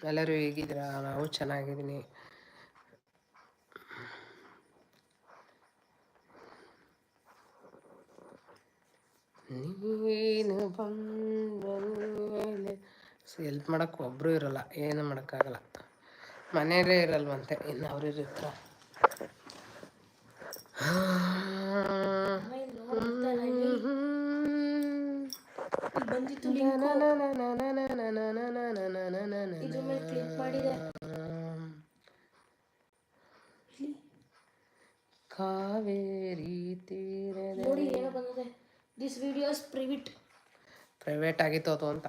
ಎಲ್ಲರೂ ಹೇಗಿದ್ದೀರಾ? ನಾವು ಚೆನ್ನಾಗಿದ್ದೀನಿ. ನೀನು ಬಂದ ಮೇಲೆ ಹೆಲ್ಪ್ ಮಾಡೋಕ್ಕೆ ಒಬ್ಬರು ಇರಲ್ಲ, ಏನು ಮಾಡೋಕ್ಕಾಗಲ್ಲ. ಮನೆಯಲ್ಲೇ ಇರಲ್ವಂತೆ, ಇನ್ನು ಅವ್ರು ಇರ್ತಾರ. ಕಾವೇರಿ ತೀರದ ನೋಡಿ ಏನೋ ಬಂದಿದೆ. ದಿಸ್ ವಿಡಿಯೋಸ್ ಪ್ರೈವೇಟ್ ಆಗಿತ್ತು ಅದು ಅಂತ.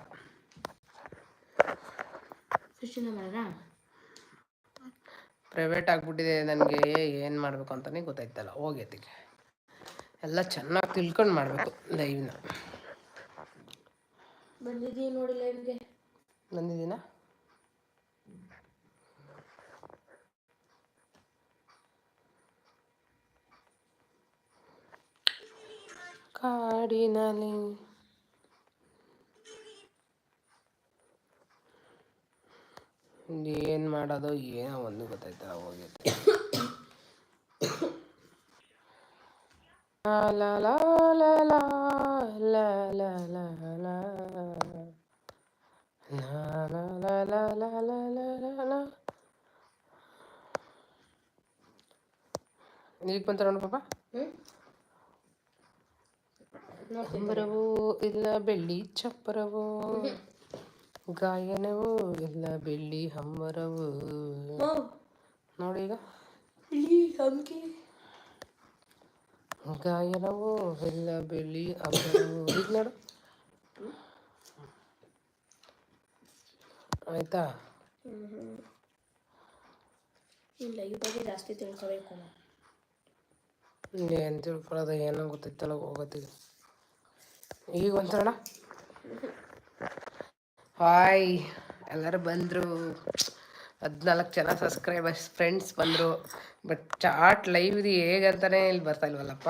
ಪ್ರೈವೇಟ್ ಆಗಿಬಿಟ್ಟಿದೆ. ನನಗೆ ಏನು ಮಾಡಬೇಕು ಅಂತಲೇ ಗೊತ್ತಾಯ್ತಲ್ಲ. ಹೋಗೈತಿಗೆ ಎಲ್ಲ ಚೆನ್ನಾಗಿ ತಿಳ್ಕೊಂಡು ಮಾಡಬೇಕು. ಲೈವ್ನ ಬಂದಿದ್ದೀನಿ ನೋಡಿ. ಲೈವ್ಗೆ ಬಂದಿದ್ದೀನ. ಕಾಡಿನಲ್ಲಿ ಏನು ಮಾಡೋದು ಏನೋ ಒಂದು ಗೊತ್ತಾಯ್ತಲ್ಲ. ಹೋಗೈತಿ. ಲಾ ಲಾ ಲಾ ಲಾ ಲಾ ಲಾ ಲಾ ಲಾ ಲಾ. ಈಗ ಬಂತ ನೋಡು ಪಾಪ. ಹಂಬರವೋ ಇಲ್ಲ ಬೆಳ್ಳಿ ಚಪ್ಪರವೋ, ಗಾಯನವೋ ಇಲ್ಲ ಬೆಳ್ಳಿ ಹಂಬರವೋ. ನೋಡಿ ಈಗ ಗಾಯನವೋ ಇಲ್ಲ ಬೆಳ್ಳಿ ಹಂಬರವೋ. ಈಗ ನೋಡು ಆಯ್ತಾ. ಲೈವ್ ಬಗ್ಗೆ ಜಾಸ್ತಿ ತಿಳ್ಕೋಬೇಕು. ಏನು ತಿಳ್ಕೊಳ್ಳೋದು, ಏನೋ ಗೊತ್ತೈತಲ್ಲ. ಹೋಗೋದು ಈಗ ಒಂಥರ. ಹಾಯ್, ಎಲ್ಲರೂ ಬಂದರು. 14 ಜನ ಸಬ್ಸ್ಕ್ರೈಬರ್ಸ್ ಫ್ರೆಂಡ್ಸ್ ಬಂದರು. ಬಟ್ ಚಾಟ್ ಲೈವ್ ಇದು ಹೇಗಂತಾನೆ ಇಲ್ಲಿ ಬರ್ತಾ ಇಲ್ವಲ್ಲಪ್ಪ.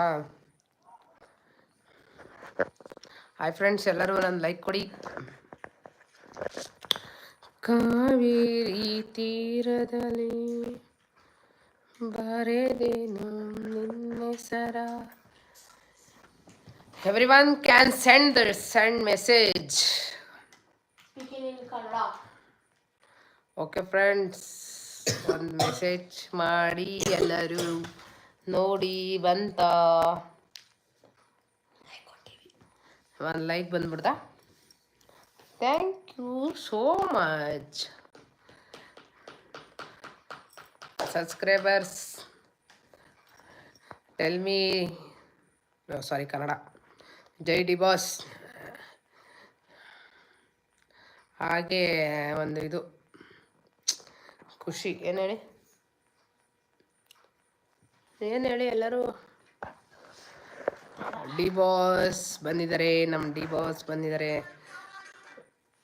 ಹಾಯ್ ಫ್ರೆಂಡ್ಸ್, ಎಲ್ಲರೂ ನನ್ನ ಲೈಕ್ ಕೊಡಿ. ಕಾವೇರಿ ತೀರದಲ್ಲಿ ಬರೆದೇನು ನಿನ್ನೆಸರ. Everyone can send message. Speaking in Kannada. Okay friends, ಒಂದು ಮೆಸೇಜ್ ಮಾಡಿ ಎಲ್ಲರೂ ನೋಡಿ. ಬಂತ ಒಂದು ಲೈಕ್ ಬಂದ್ಬಿಡ್ತಾ. Thank you so much subscribers. Tell me, sorry Kannada. ಜೈ ಡಿ ಬಾಸ್. ಹಾಗೆ ಒಂದು ಇದು ಖುಷಿ. ಏನು ಹೇಳಿ ಎಲ್ಲರೂ. ಡಿ ಬಾಸ್ ಬಂದಿದ್ದಾರೆ, ನಮ್ಮ ಡಿ ಬಾಸ್ ಬಂದಿದ್ದಾರೆ.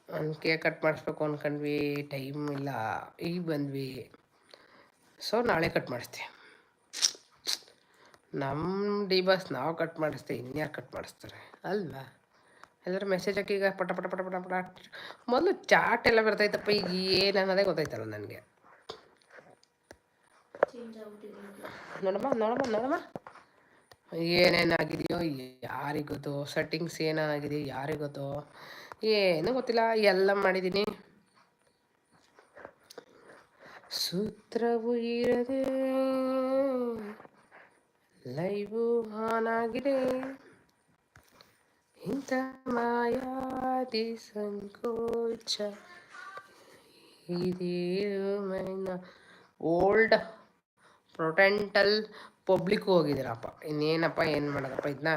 ಒಂದು ಕೇಕ್ ಕಟ್ ಮಾಡಿಸ್ಬೇಕು ಅಂದ್ಕೊಂಡ್ವಿ, ಟೈಮ್ ಇಲ್ಲ, ಈಗ ಬಂದ್ವಿ. ಸೊ ನಾಳೆ ಕಟ್ ಮಾಡಿಸ್ತೀವಿ. ನಮ್ಮ ಡಿ ಬಾಸ್ ನಾವು ಕಟ್ ಮಾಡಿಸ್ತೀವಿ, ಇನ್ಯಾರು ಕಟ್ ಮಾಡಿಸ್ತಾರೆ ಅಲ್ವಾ. ಎಲ್ಲರೂ ಮೆಸೇಜ್ ಹಾಕಿ ಈಗ ಪಟ ಪಟ ಪಟ ಪಟ ಪಟ. ಮೊದಲು ಚಾಟ್ ಎಲ್ಲ ಬರ್ತೈತಪ್ಪ, ಈಗ ಏನು ಅನ್ನೋದೇ ಗೊತ್ತಾಯ್ತಲ್ಲ ನನಗೆ. ನೋಡಮ್ಮ ಏನೇನಾಗಿದೆಯೋ ಯಾರಿಗೆ ಗೊತ್ತು. ಸೆಟ್ಟಿಂಗ್ಸ್ ಏನಾಗಿದೆಯೋ ಯಾರಿಗೆ ಗೊತ್ತು, ಏನೂ ಗೊತ್ತಿಲ್ಲ. ಎಲ್ಲ ಮಾಡಿದ್ದೀನಿ. ಸೂತ್ರವು ಇರದೆ ಲೈವು ಆನ್ ಆಗಿದೆ. ಇಂಥ ಮಾಯಾದಿ ಸಂಕೋಚ ಇದೇನು ಮೈನ. Old ಪ್ರೊಟೆಂಟಲ್ public ಹೋಗಿದ್ದೀರಪ್ಪ. ಇನ್ನೇನಪ್ಪ, ಏನು ಮಾಡೋದಪ್ಪ ಇದನ್ನ.